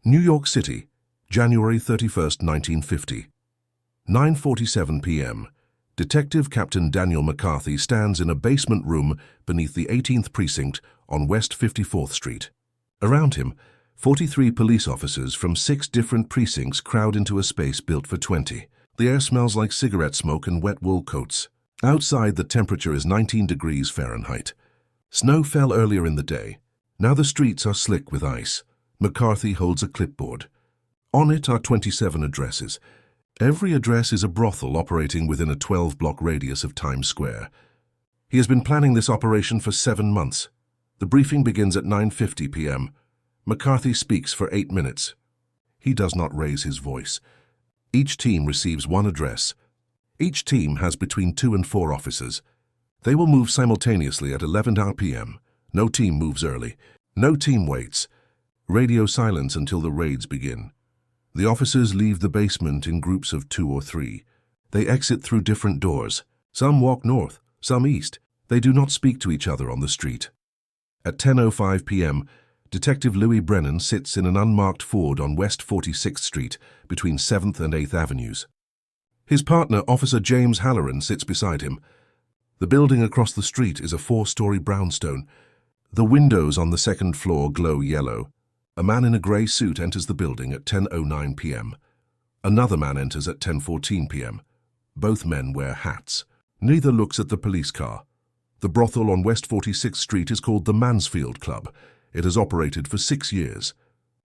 New York City, January 31st, 1950. 9:47 p.m. Detective Captain Daniel McCarthy stands in a basement room beneath the 18th Precinct on West 54th Street. Around him, 43 police officers from 6 different precincts crowd into a space built for 20. The air smells like cigarette smoke and wet wool coats. Outside, the temperature is 19 degrees Fahrenheit. Snow fell earlier in the day. Now the streets are slick with ice. McCarthy holds a clipboard. On it are 27 addresses. Every address is a brothel operating within a 12-block radius of Times Square. He has been planning this operation for 7 months. The briefing begins at 9:50 p.m. McCarthy speaks for 8 minutes. He does not raise his voice. Each team receives one address. Each team has between 2 and 4 officers. They will move simultaneously at 11 p.m. No team moves early. No team waits. Radio silence until the raids begin. The officers leave the basement in groups of 2 or 3. They exit through different doors. Some walk north, some east. They do not speak to each other on the street. At 10:05 p.m., Detective Louis Brennan sits in an unmarked Ford on West 46th Street between 7th and 8th Avenues. His partner, Officer James Halloran, sits beside him. The building across the street is a 4-story brownstone. The windows on the second floor glow yellow. A man in a grey suit enters the building at 10:09 p.m. Another man enters at 10:14 p.m. Both men wear hats. Neither looks at the police car. The brothel on West 46th Street is called the Mansfield Club. It has operated for 6 years.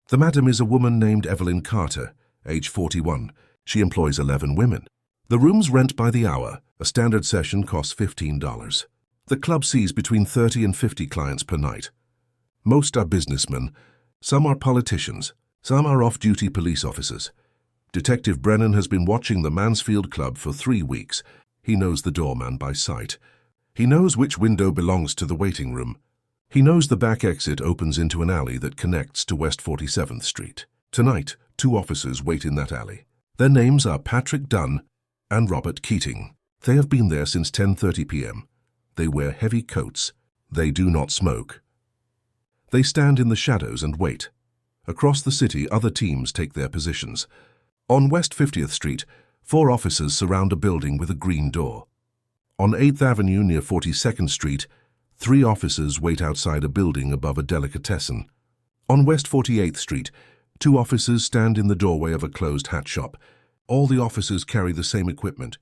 The madam is a woman named Evelyn Carter, age 41. She employs 11 women. The rooms rent by the hour. A standard session costs $15. The club sees between 30 and 50 clients per night. Most are businessmen. Some are politicians. Some are off-duty police officers. Detective Brennan has been watching the Mansfield Club for 3 weeks. He knows the doorman by sight. He knows which window belongs to the waiting room. He knows the back exit opens into an alley that connects to West 47th Street. Tonight, 2 officers wait in that alley. Their names are Patrick Dunn and Robert Keating. They have been there since 10:30 p.m. They wear heavy coats. They do not smoke. They stand in the shadows and wait. Across the city, other teams take their positions. On West 50th Street, 4 officers surround a building with a green door. On 8th Avenue near 42nd Street, 3 officers wait outside a building above a delicatessen. On West 48th Street, 2 officers stand in the doorway of a closed hat shop. All the officers carry the same equipment.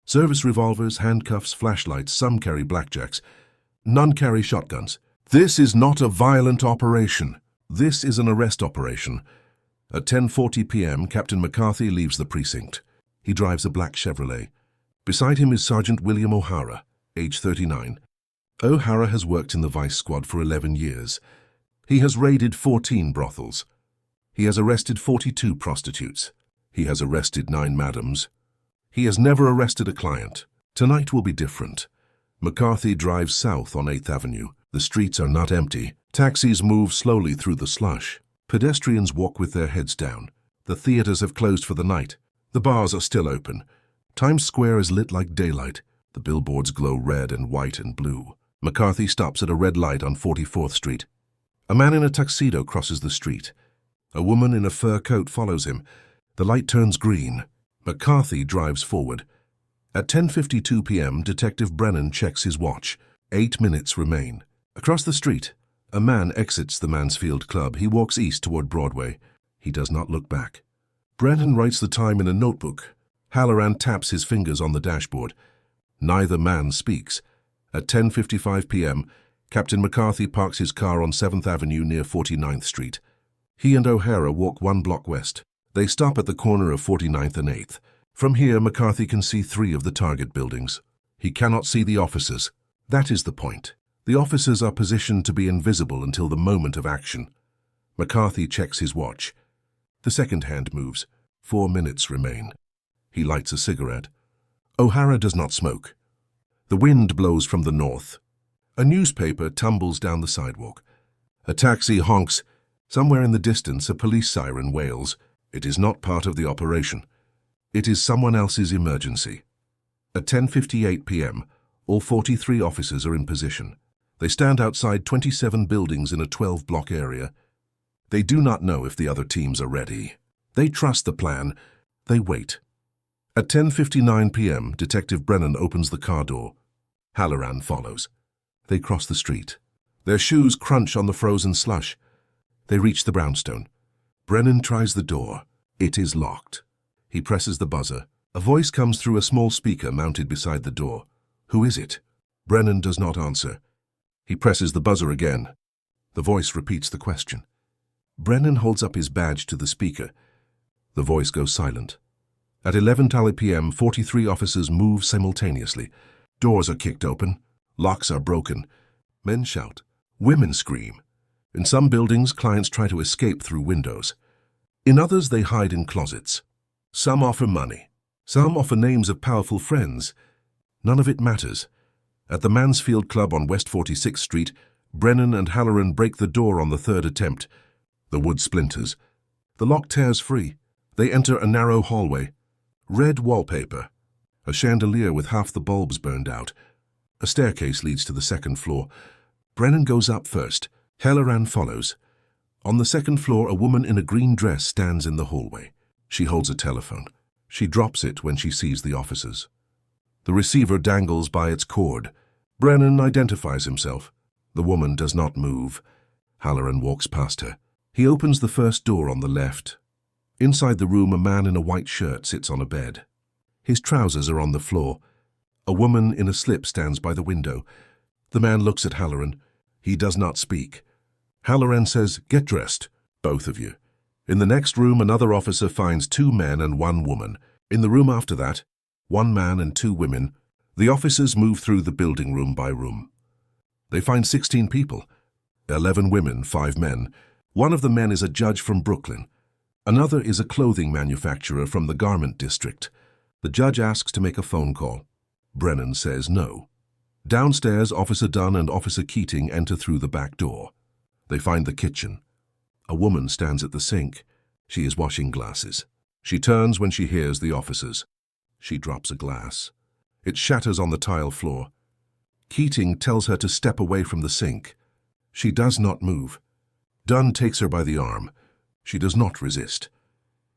Service revolvers, handcuffs, flashlights. Some carry blackjacks. None carry shotguns. This is not a violent operation. This is an arrest operation. At 10:40 p.m., Captain McCarthy leaves the precinct. He drives a black Chevrolet. Beside him is Sergeant William O'Hara, age 39. O'Hara has worked in the Vice Squad for 11 years. He has raided 14 brothels. He has arrested 42 prostitutes. He has arrested 9 madams. He has never arrested a client. Tonight will be different. McCarthy drives south on 8th Avenue. The streets are not empty. Taxis move slowly through the slush. Pedestrians walk with their heads down. The theaters have closed for the night. The bars are still open. Times Square is lit like daylight. The billboards glow red and white and blue. McCarthy stops at a red light on 44th Street. A man in a tuxedo crosses the street. A woman in a fur coat follows him. The light turns green. McCarthy drives forward. At 10:52 p.m., Detective Brennan checks his watch. 8 minutes remain. Across the street, a man exits the Mansfield Club. He walks east toward Broadway. He does not look back. Brennan writes the time in a notebook. Halloran taps his fingers on the dashboard. Neither man speaks. At 10:55 p.m., Captain McCarthy parks his car on 7th Avenue near 49th Street. He and O'Hara walk 1 block west. They stop at the corner of 49th and 8th. From here, McCarthy can see 3 of the target buildings. He cannot see the officers. That is the point. The officers are positioned to be invisible until the moment of action. McCarthy checks his watch. The second hand moves. 4 minutes remain. He lights a cigarette. O'Hara does not smoke. The wind blows from the north. A newspaper tumbles down the sidewalk. A taxi honks. Somewhere in the distance, a police siren wails. It is not part of the operation. It is someone else's emergency. At 10:58 p.m., all 43 officers are in position. They stand outside 27 buildings in a 12-block area. They do not know if the other teams are ready. They trust the plan. They wait. At 10:59 p.m., Detective Brennan opens the car door. Halloran follows. They cross the street. Their shoes crunch on the frozen slush. They reach the brownstone. Brennan tries the door. It is locked. He presses the buzzer. A voice comes through a small speaker mounted beside the door. Who is it? Brennan does not answer. He presses the buzzer again. The voice repeats the question. Brennan holds up his badge to the speaker. The voice goes silent. At 11:00 p.m., 43 officers move simultaneously. Doors are kicked open. Locks are broken. Men shout. Women scream. In some buildings, clients try to escape through windows. In others, they hide in closets. Some offer money. Some offer names of powerful friends. None of it matters. At the Mansfield Club on West 46th Street, Brennan and Halloran break the door on the third attempt. The wood splinters. The lock tears free. They enter a narrow hallway. Red wallpaper. A chandelier with half the bulbs burned out. A staircase leads to the second floor. Brennan goes up first. Halloran follows. On the second floor, a woman in a green dress stands in the hallway. She holds a telephone. She drops it when she sees the officers. The receiver dangles by its cord. Brennan identifies himself. The woman does not move. Halloran walks past her. He opens the first door on the left. Inside the room, a man in a white shirt sits on a bed. His trousers are on the floor. A woman in a slip stands by the window. The man looks at Halloran. He does not speak. Halloran says, "Get dressed, both of you." In the next room, another officer finds 2 men and 1 woman. In the room after that, 1 man and 2 women. The officers move through the building room by room. They find 16 people, 11 women, 5 men. One of the men is a judge from Brooklyn. Another is a clothing manufacturer from the garment district. The judge asks to make a phone call. Brennan says no. Downstairs, Officer Dunn and Officer Keating enter through the back door. They find the kitchen. A woman stands at the sink. She is washing glasses. She turns when she hears the officers. She drops a glass. It shatters on the tile floor. Keating tells her to step away from the sink. She does not move. Dunn takes her by the arm. She does not resist.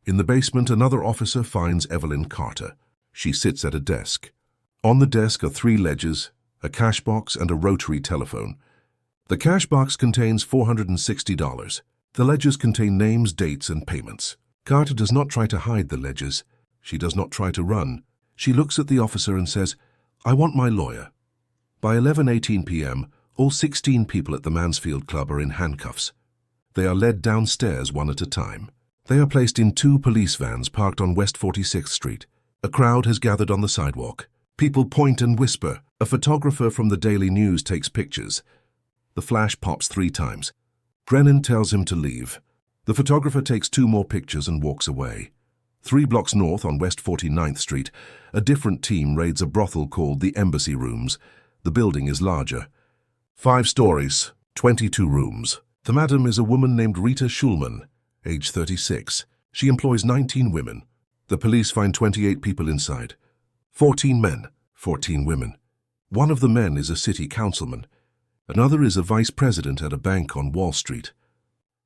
In the basement, another officer finds Evelyn Carter. She sits at a desk. On the desk are 3 ledgers, a cash box, and a rotary telephone. The cash box contains $460. The ledgers contain names, dates, and payments. Carter does not try to hide the ledgers. She does not try to run. She looks at the officer and says, "I want my lawyer." By 11:18 p.m., all 16 people at the Mansfield Club are in handcuffs. They are led downstairs one at a time. They are placed in 2 police vans parked on West 46th Street. A crowd has gathered on the sidewalk. People point and whisper. A photographer from the Daily News takes pictures. The flash pops 3 times. Brennan tells him to leave. The photographer takes 2 more pictures and walks away. 3 blocks north on West 49th Street, a different team raids a brothel called the Embassy Rooms. The building is larger. 5 stories, 22 rooms. The madam is a woman named Rita Schulman, age 36. She employs 19 women. The police find 28 people inside. 14 men, 14 women. One of the men is a city councilman. Another is a vice president at a bank on Wall Street.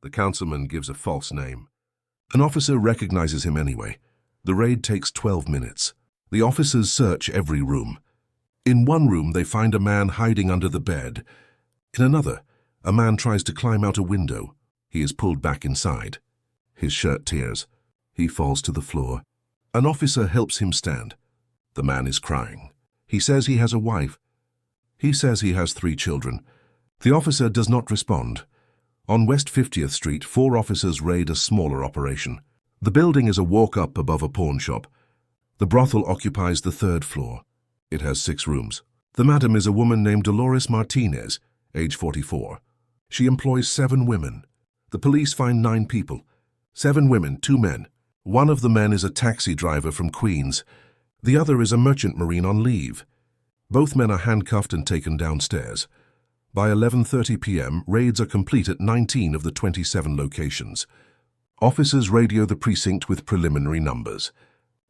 The councilman gives a false name. An officer recognizes him anyway. The raid takes 12 minutes. The officers search every room. In one room, they find a man hiding under the bed. In another, a man tries to climb out a window. He is pulled back inside. His shirt tears. He falls to the floor. An officer helps him stand. The man is crying. He says he has a wife. He says he has 3 children. The officer does not respond. On West 50th Street, 4 officers raid a smaller operation. The building is a walk up above a pawn shop. The brothel occupies the 3rd floor. It has 6 rooms. The madam is a woman named Dolores Martinez, age 44. She employs 7 women. The police find 9 people. 7 women, 2 men. One of the men is a taxi driver from Queens. The other is a merchant marine on leave. Both men are handcuffed and taken downstairs. By 11:30 p.m., raids are complete at 19 of the 27 locations. Officers radio the precinct with preliminary numbers.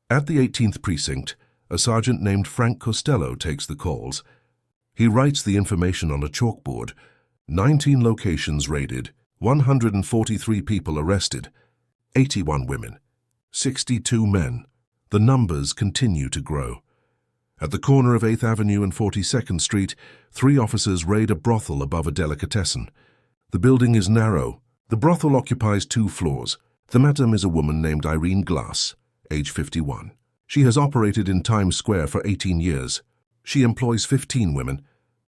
At the 18th precinct, a sergeant named Frank Costello takes the calls. He writes the information on a chalkboard. 19 locations raided, 143 people arrested, 81 women, 62 men. The numbers continue to grow. At the corner of 8th Avenue and 42nd Street, 3 officers raid a brothel above a delicatessen. The building is narrow. The brothel occupies 2 floors. The madam is a woman named Irene Glass, age 51. She has operated in Times Square for 18 years. She employs 15 women.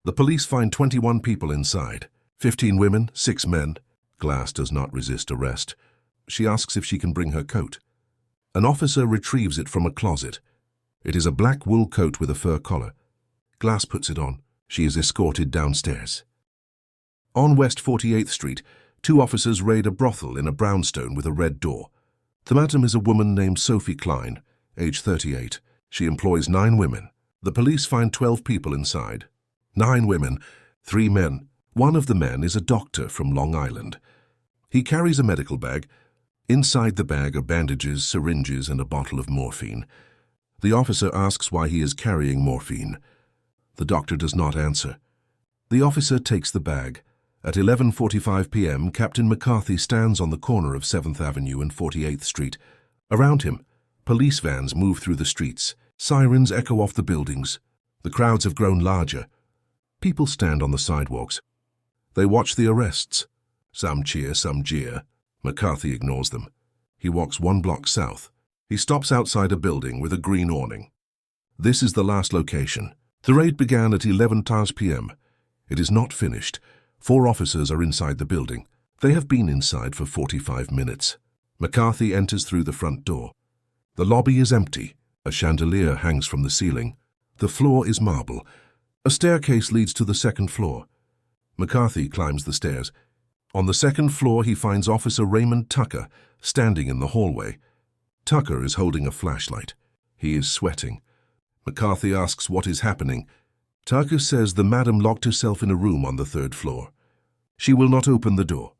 The police find 21 people inside, 15 women, 6 men. Glass does not resist arrest. She asks if she can bring her coat. An officer retrieves it from a closet. It is a black wool coat with a fur collar. Glass puts it on. She is escorted downstairs. On West 48th Street, 2 officers raid a brothel in a brownstone with a red door. The madam is a woman named Sophie Klein, age 38. She employs 9 women. The police find 12 people inside. 9 women, 3 men. One of the men is a doctor from Long Island. He carries a medical bag. Inside the bag are bandages, syringes, and a bottle of morphine. The officer asks why he is carrying morphine. The doctor does not answer. The officer takes the bag. At 11:45 p.m., Captain McCarthy stands on the corner of 7th Avenue and 48th Street. Around him, police vans move through the streets. Sirens echo off the buildings. The crowds have grown larger. People stand on the sidewalks. They watch the arrests. Some cheer, some jeer. McCarthy ignores them. He walks 1 block south. He stops outside a building with a green awning. This is the last location. The raid began at 11:00 p.m. It is not finished. 4 officers are inside the building. They have been inside for 45 minutes. McCarthy enters through the front door. The lobby is empty. A chandelier hangs from the ceiling. The floor is marble. A staircase leads to the 2nd floor. McCarthy climbs the stairs. On the 2nd floor, he finds Officer Raymond Tucker standing in the hallway. Tucker is holding a flashlight. He is sweating. McCarthy asks what is happening. Tucker says the madam locked herself in a room on the 3rd floor. She will not open the door.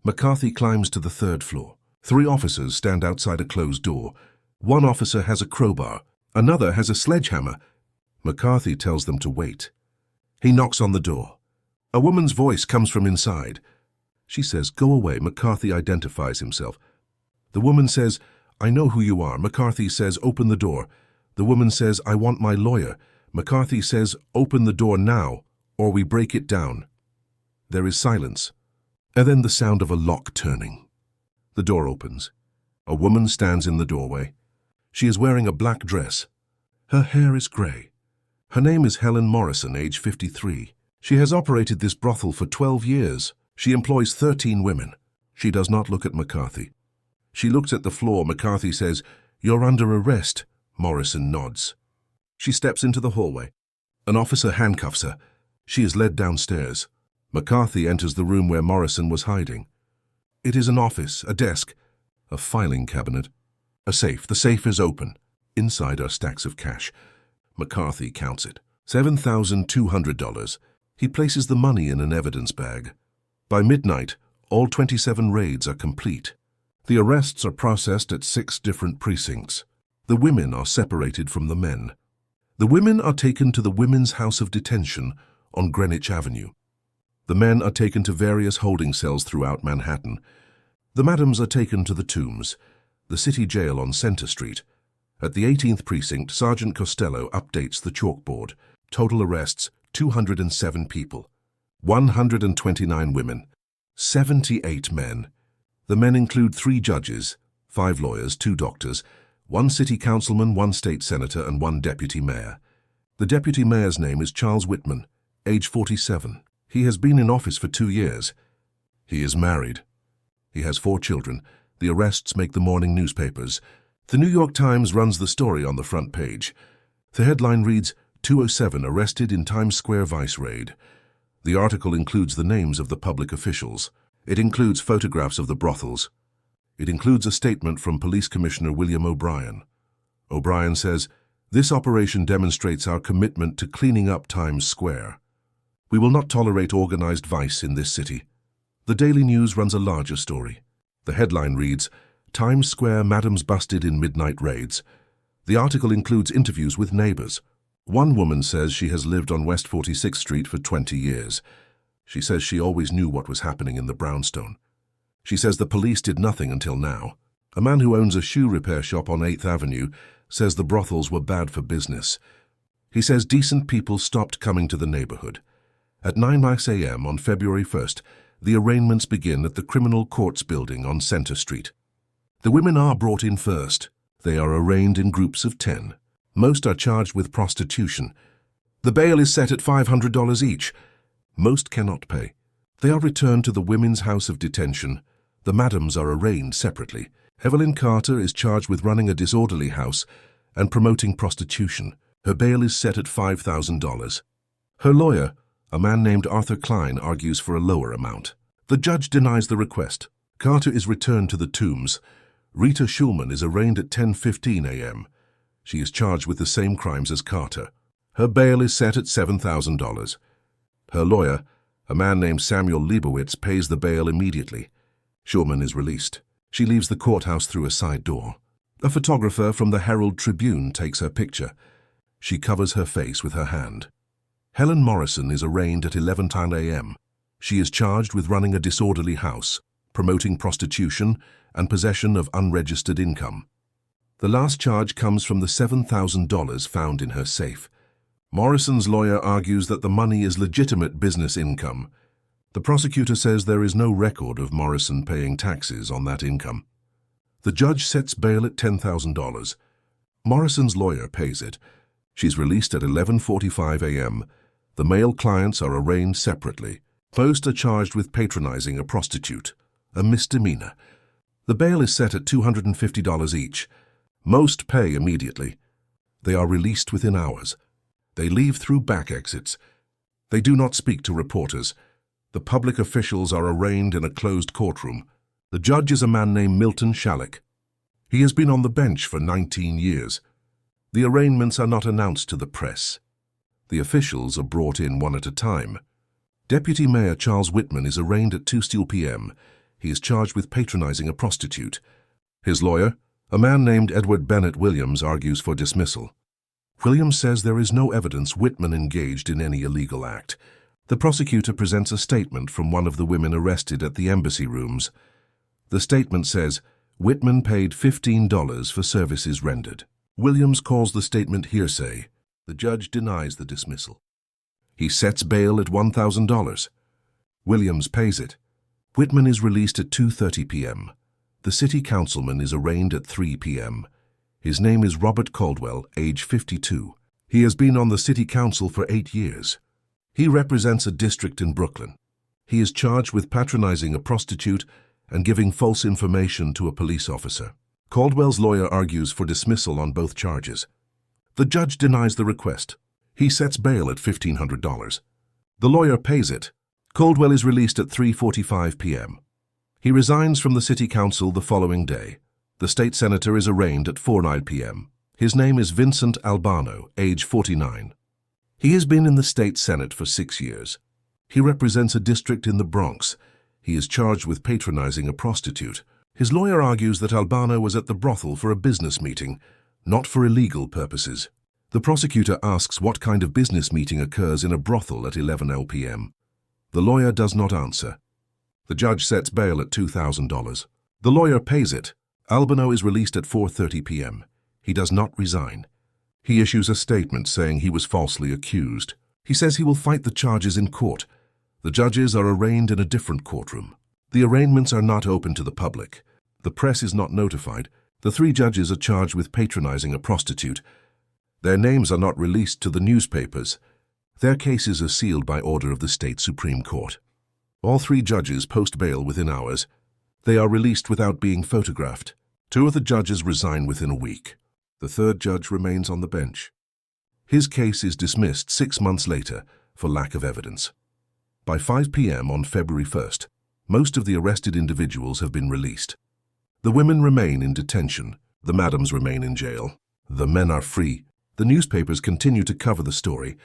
McCarthy climbs to the 3rd floor. 3 officers stand outside a closed door. 1 officer has a crowbar. Another has a sledgehammer. McCarthy tells them to wait. He knocks on the door. A woman's voice comes from inside. She says, "Go away." McCarthy identifies himself. The woman says, "I know who you are." McCarthy says, "Open the door." The woman says, "I want my lawyer." McCarthy says, "Open the door now, or we break it down." There is silence, and then the sound of a lock turning. The door opens. A woman stands in the doorway. She is wearing a black dress. Her hair is grey. Her name is Helen Morrison, age 53. She has operated this brothel for 12 years. She employs 13 women. She does not look at McCarthy. She looks at the floor. McCarthy says, "You're under arrest." Morrison nods. She steps into the hallway. An officer handcuffs her. She is led downstairs. McCarthy enters the room where Morrison was hiding. It is an office, a desk, a filing cabinet, a safe. The safe is open. Inside are stacks of cash. McCarthy counts it. $7,200. He places the money in an evidence bag. By midnight, all 27 raids are complete. The arrests are processed at 6 different precincts. The women are separated from the men. The women are taken to the Women's House of Detention on Greenwich Avenue. The men are taken to various holding cells throughout Manhattan. The madams are taken to the Tombs, the city jail on Center Street. At the 18th precinct, Sergeant Costello updates the chalkboard. Total arrests, 207 people. 129 women. 78 men. The men include 3 judges, 5 lawyers, 2 doctors, 1 city councilman, 1 state senator, and 1 deputy mayor. The deputy mayor's name is Charles Whitman, age 47. He has been in office for 2 years. He is married. He has 4 children. The arrests make the morning newspapers. The New York Times runs the story on the front page. The headline reads, "207 arrested in Times Square vice raid." The article includes the names of the public officials. It includes photographs of the brothels. It includes a statement from Police Commissioner William O'Brien. O'Brien says, "This operation demonstrates our commitment to cleaning up Times Square. We will not tolerate organized vice in this city." The Daily News runs a larger story. The headline reads, "Times Square madams busted in midnight raids." The article includes interviews with neighbors. One woman says she has lived on West 46th Street for 20 years. She says she always knew what was happening in the brownstone. She says the police did nothing until now. A man who owns a shoe repair shop on 8th Avenue says the brothels were bad for business. He says decent people stopped coming to the neighborhood. At 9 a.m. on February 1st, the arraignments begin at the Criminal Courts building on Center Street. The women are brought in first. They are arraigned in groups of 10. Most are charged with prostitution. The bail is set at $500 each. Most cannot pay. They are returned to the Women's House of Detention. The madams are arraigned separately. Evelyn Carter is charged with running a disorderly house and promoting prostitution. Her bail is set at $5,000. Her lawyer, a man named Arthur Klein, argues for a lower amount. The judge denies the request. Carter is returned to the Tombs. Rita Schulman is arraigned at 10:15 a.m. She is charged with the same crimes as Carter. Her bail is set at $7,000. Her lawyer, a man named Samuel Leibowitz, pays the bail immediately. Schulman is released. She leaves the courthouse through a side door. A photographer from the Herald Tribune takes her picture. She covers her face with her hand. Helen Morrison is arraigned at 11:10 a.m. She is charged with running a disorderly house, promoting prostitution, and possession of unregistered income. The last charge comes from the $7,000 found in her safe. Morrison's lawyer argues that the money is legitimate business income. The prosecutor says there is no record of Morrison paying taxes on that income. The judge sets bail at $10,000. Morrison's lawyer pays it. She's released at 11:45 a.m. The male clients are arraigned separately. Both are charged with patronizing a prostitute, a misdemeanor. The bail is set at $250 each. Most pay immediately. They are released within hours. They leave through back exits. They do not speak to reporters. The public officials are arraigned in a closed courtroom. The judge is a man named Milton Shalleck. He has been on the bench for 19 years. The arraignments are not announced to the press. The officials are brought in one at a time. Deputy Mayor Charles Whitman is arraigned at 2 p.m. He is charged with patronizing a prostitute. His lawyer, a man named Edward Bennett Williams, argues for dismissal. Williams says there is no evidence Whitman engaged in any illegal act. The prosecutor presents a statement from one of the women arrested at the embassy rooms. The statement says Whitman paid $15 for services rendered. Williams calls the statement hearsay. The judge denies the dismissal. He sets bail at $1,000. Williams pays it. Whitman is released at 2:30 p.m. The city councilman is arraigned at 3 p.m. His name is Robert Caldwell, age 52. He has been on the city council for 8 years. He represents a district in Brooklyn. He is charged with patronizing a prostitute and giving false information to a police officer. Caldwell's lawyer argues for dismissal on both charges. The judge denies the request. He sets bail at $1,500. The lawyer pays it. Caldwell is released at 3:45 p.m. He resigns from the city council the following day. The state senator is arraigned at 4:09 p.m. His name is Vincent Albano, age 49. He has been in the state senate for 6 years. He represents a district in the Bronx. He is charged with patronizing a prostitute. His lawyer argues that Albano was at the brothel for a business meeting, not for illegal purposes. The prosecutor asks what kind of business meeting occurs in a brothel at 11 p.m. The lawyer does not answer. The judge sets bail at $2,000. The lawyer pays it. Albano is released at 4:30 p.m. He does not resign. He issues a statement saying he was falsely accused. He says he will fight the charges in court. The judges are arraigned in a different courtroom. The arraignments are not open to the public. The press is not notified. The 3 judges are charged with patronizing a prostitute. Their names are not released to the newspapers. Their cases are sealed by order of the state Supreme Court. All 3 judges post bail within hours. They are released without being photographed. 2 of the judges resign within a week. The 3rd judge remains on the bench. His case is dismissed 6 months later for lack of evidence. By 5 p.m. on February 1st, most of the arrested individuals have been released. The women remain in detention. The madams remain in jail. The men are free. The newspapers continue to cover the story.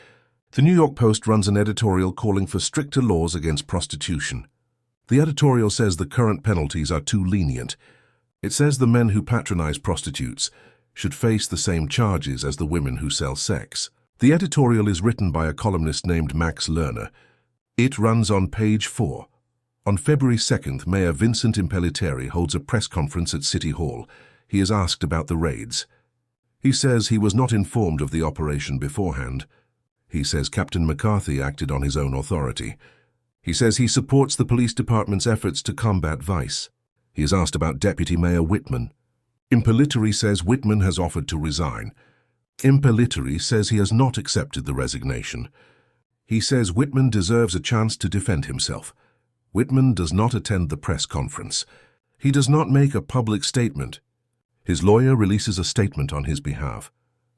The New York Post runs an editorial calling for stricter laws against prostitution. The editorial says the current penalties are too lenient. It says the men who patronize prostitutes should face the same charges as the women who sell sex. The editorial is written by a columnist named Max Lerner. It runs on page 4. On February 2nd, Mayor Vincent Impellitteri holds a press conference at City Hall. He is asked about the raids. He says he was not informed of the operation beforehand. He says Captain McCarthy acted on his own authority. He says he supports the police department's efforts to combat vice. He is asked about Deputy Mayor Whitman. Impellitteri says Whitman has offered to resign. Impellitteri says he has not accepted the resignation. He says Whitman deserves a chance to defend himself. Whitman does not attend the press conference. He does not make a public statement. His lawyer releases a statement on his behalf.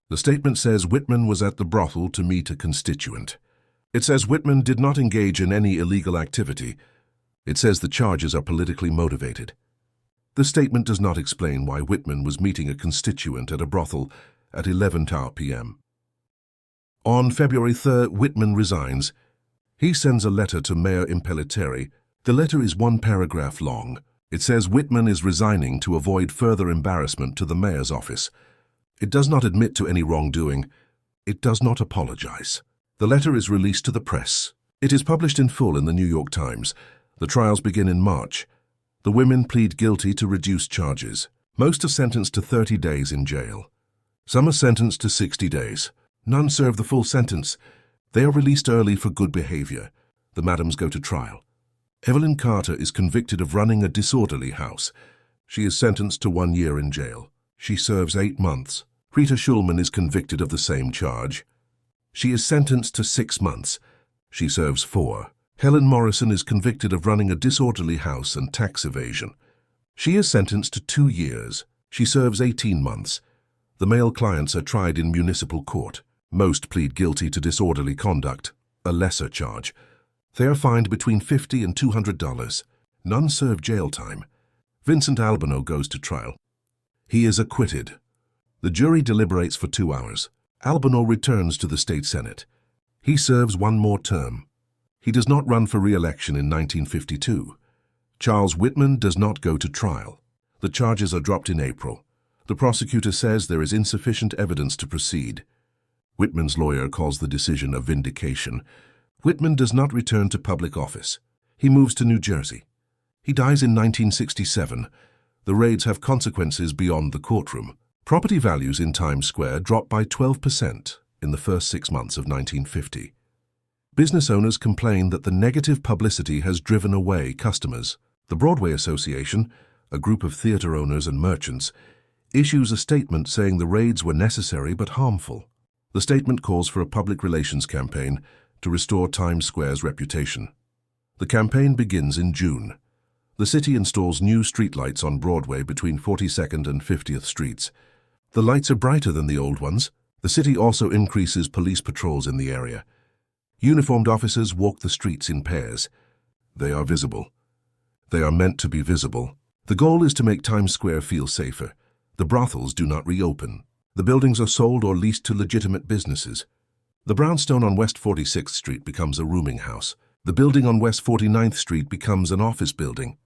The statement says Whitman was at the brothel to meet a constituent. It says Whitman did not engage in any illegal activity. It says the charges are politically motivated. The statement does not explain why Whitman was meeting a constituent at a brothel at 11 p.m. On February 3rd, Whitman resigns. He sends a letter to Mayor Impellitteri. The letter is 1 paragraph long. It says Whitman is resigning to avoid further embarrassment to the mayor's office. It does not admit to any wrongdoing. It does not apologize. The letter is released to the press. It is published in full in the New York Times. The trials begin in March. The women plead guilty to reduced charges. Most are sentenced to 30 days in jail. Some are sentenced to 60 days. None serve the full sentence. They are released early for good behavior. The madams go to trial. Evelyn Carter is convicted of running a disorderly house. She is sentenced to 1 year in jail. She serves 8 months. Rita Schulman is convicted of the same charge. She is sentenced to 6 months. She serves 4. Helen Morrison is convicted of running a disorderly house and tax evasion. She is sentenced to 2 years. She serves 18 months. The male clients are tried in municipal court. Most plead guilty to disorderly conduct, a lesser charge. They are fined between $50 and $200. None serve jail time. Vincent Albano goes to trial. He is acquitted. The jury deliberates for 2 hours. Albano returns to the state senate. He serves 1 more term. He does not run for re-election in 1952. Charles Whitman does not go to trial. The charges are dropped in April. The prosecutor says there is insufficient evidence to proceed. Whitman's lawyer calls the decision a vindication. Whitman does not return to public office. He moves to New Jersey. He dies in 1967. The raids have consequences beyond the courtroom. Property values in Times Square drop by 12% in the first 6 months of 1950. Business owners complain that the negative publicity has driven away customers. The Broadway Association, a group of theater owners and merchants, issues a statement saying the raids were necessary but harmful. The statement calls for a public relations campaign to restore Times Square's reputation. The campaign begins in June. The city installs new streetlights on Broadway between 42nd and 50th Streets. The lights are brighter than the old ones. The city also increases police patrols in the area. Uniformed officers walk the streets in pairs. They are visible. They are meant to be visible. The goal is to make Times Square feel safer. The brothels do not reopen. The buildings are sold or leased to legitimate businesses. The brownstone on West 46th Street becomes a rooming house. The building on West 49th Street becomes an office building.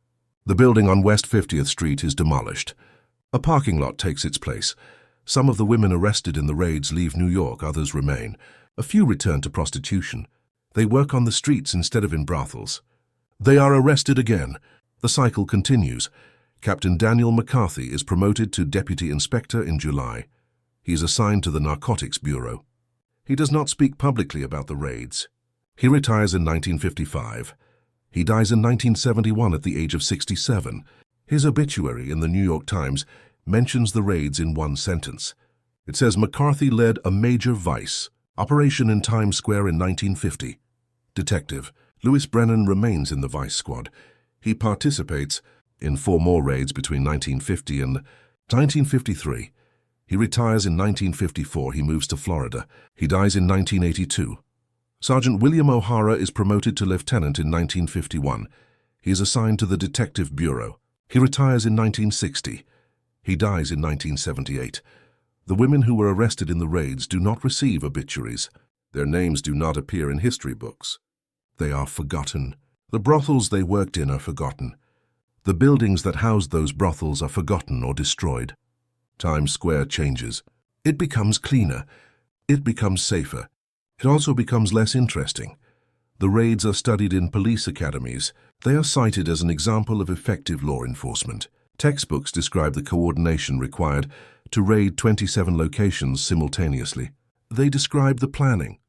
The building on West 50th Street is demolished. A parking lot takes its place. Some of the women arrested in the raids leave New York, others remain. A few return to prostitution. They work on the streets instead of in brothels. They are arrested again. The cycle continues. Captain Daniel McCarthy is promoted to Deputy Inspector in July. He is assigned to the Narcotics Bureau. He does not speak publicly about the raids. He retires in 1955. He dies in 1971 at the age of 67. His obituary in the New York Times mentions the raids in 1 sentence. It says McCarthy led a major vice operation in Times Square in 1950. Detective Louis Brennan remains in the vice squad. He participates in 4 more raids between 1950 and 1953. He retires in 1954. He moves to Florida. He dies in 1982. Sergeant William O'Hara is promoted to lieutenant in 1951. He is assigned to the Detective Bureau. He retires in 1960. He dies in 1978. The women who were arrested in the raids do not receive obituaries. Their names do not appear in history books. They are forgotten. The brothels they worked in are forgotten. The buildings that housed those brothels are forgotten or destroyed. Times Square changes. It becomes cleaner. It becomes safer. It also becomes less interesting. The raids are studied in police academies. They are cited as an example of effective law enforcement. Textbooks describe the coordination required to raid 27 locations simultaneously. They describe the planning.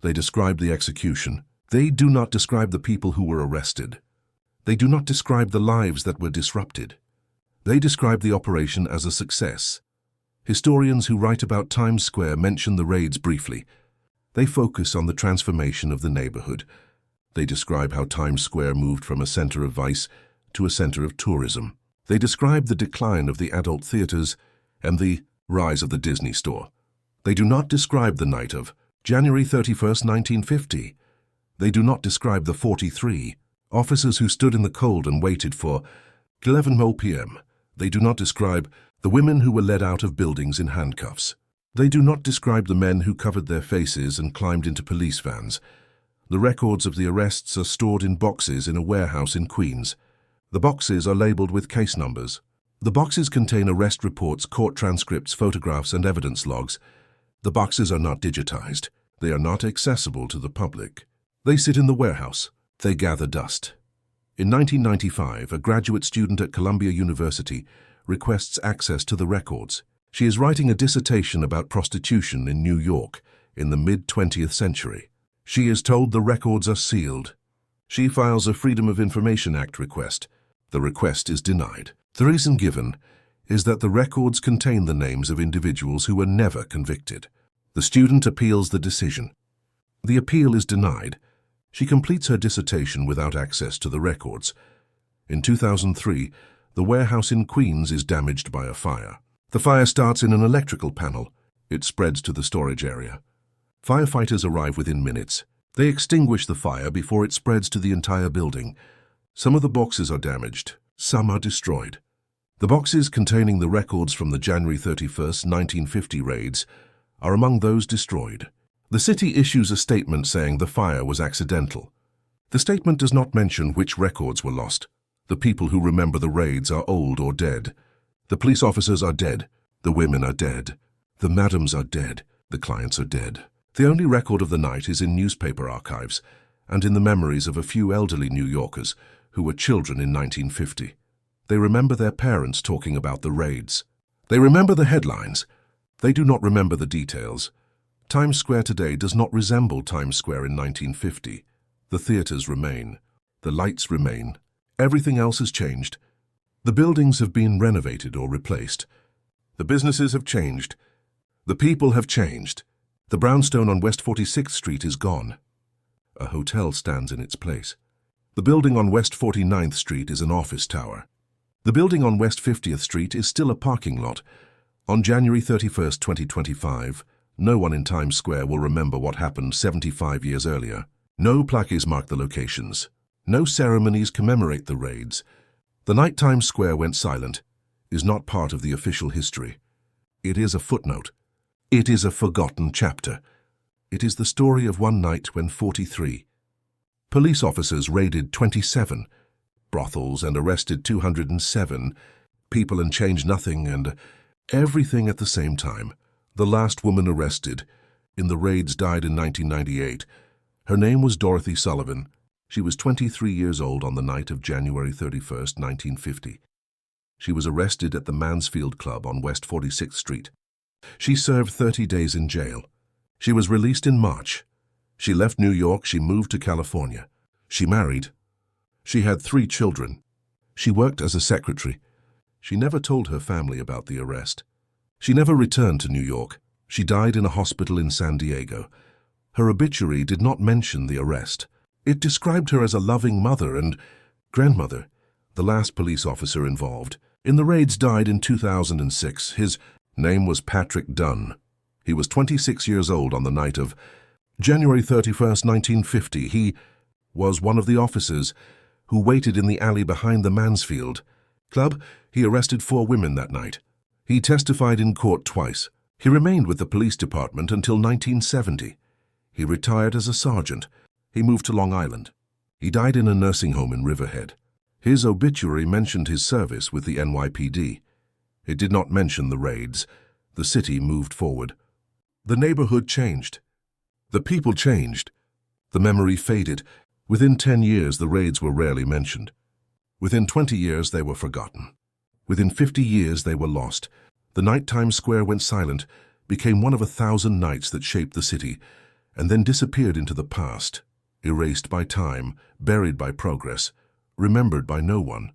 They describe the execution. They do not describe the people who were arrested. They do not describe the lives that were disrupted. They describe the operation as a success. Historians who write about Times Square mention the raids briefly. They focus on the transformation of the neighborhood. They describe how Times Square moved from a center of vice to a center of tourism. They describe the decline of the adult theaters and the rise of the Disney store. They do not describe the night of January 31st, 1950. They do not describe the 43 officers who stood in the cold and waited for 11 p.m. They do not describe the women who were led out of buildings in handcuffs. They do not describe the men who covered their faces and climbed into police vans. The records of the arrests are stored in boxes in a warehouse in Queens. The boxes are labeled with case numbers. The boxes contain arrest reports, court transcripts, photographs, and evidence logs. The boxes are not digitized. They are not accessible to the public. They sit in the warehouse. They gather dust. In 1995, a graduate student at Columbia University requests access to the records. She is writing a dissertation about prostitution in New York in the mid-20th century. She is told the records are sealed. She files a Freedom of Information Act request. The request is denied. The reason given is that the records contain the names of individuals who were never convicted. The student appeals the decision. The appeal is denied. She completes her dissertation without access to the records. In 2003, the warehouse in Queens is damaged by a fire. The fire starts in an electrical panel. It spreads to the storage area. Firefighters arrive within minutes. They extinguish the fire before it spreads to the entire building. Some of the boxes are damaged. Some are destroyed. The boxes containing the records from the January 31st, 1950 raids are among those destroyed. The city issues a statement saying the fire was accidental. The statement does not mention which records were lost. The people who remember the raids are old or dead. The police officers are dead. The women are dead. The madams are dead. The clients are dead. The only record of the night is in newspaper archives and in the memories of a few elderly New Yorkers who were children in 1950. They remember their parents talking about the raids. They remember the headlines. They do not remember the details. Times Square today does not resemble Times Square in 1950. The theaters remain. The lights remain. Everything else has changed. The buildings have been renovated or replaced. The businesses have changed. The people have changed. The brownstone on West 46th Street is gone. A hotel stands in its place. The building on West 49th Street is an office tower. The building on West 50th Street is still a parking lot. On January 31st, 2025, no one in Times Square will remember what happened 75 years earlier. No plaques mark the locations. No ceremonies commemorate the raids. The night Times Square went silent is not part of the official history. It is a footnote. It is a forgotten chapter. It is the story of one night when 43 police officers raided 27 brothels and arrested 207 people and changed nothing and everything at the same time. The last woman arrested in the raids died in 1998. Her name was Dorothy Sullivan. She was 23 years old on the night of January 31st, 1950. She was arrested at the Mansfield Club on West 46th Street. She served 30 days in jail. She was released in March. She left New York. She moved to California. She married. She had 3 children. She worked as a secretary. She never told her family about the arrest. She never returned to New York. She died in a hospital in San Diego. Her obituary did not mention the arrest. It described her as a loving mother and grandmother. The last police officer involved in the raids died in 2006. His name was Patrick Dunn. He was 26 years old on the night of January 31st, 1950. He was one of the officers who waited in the alley behind the Mansfield Club. He arrested 4 women that night. He testified in court twice. He remained with the police department until 1970. He retired as a sergeant. He moved to Long Island. He died in a nursing home in Riverhead. His obituary mentioned his service with the NYPD. It did not mention the raids. The city moved forward. The neighborhood changed. The people changed. The memory faded. Within 10 years, the raids were rarely mentioned. Within 20 years, they were forgotten. Within 50 years, they were lost. The nighttime square went silent, became one of 1,000 nights that shaped the city, and then disappeared into the past, erased by time, buried by progress, remembered by no one.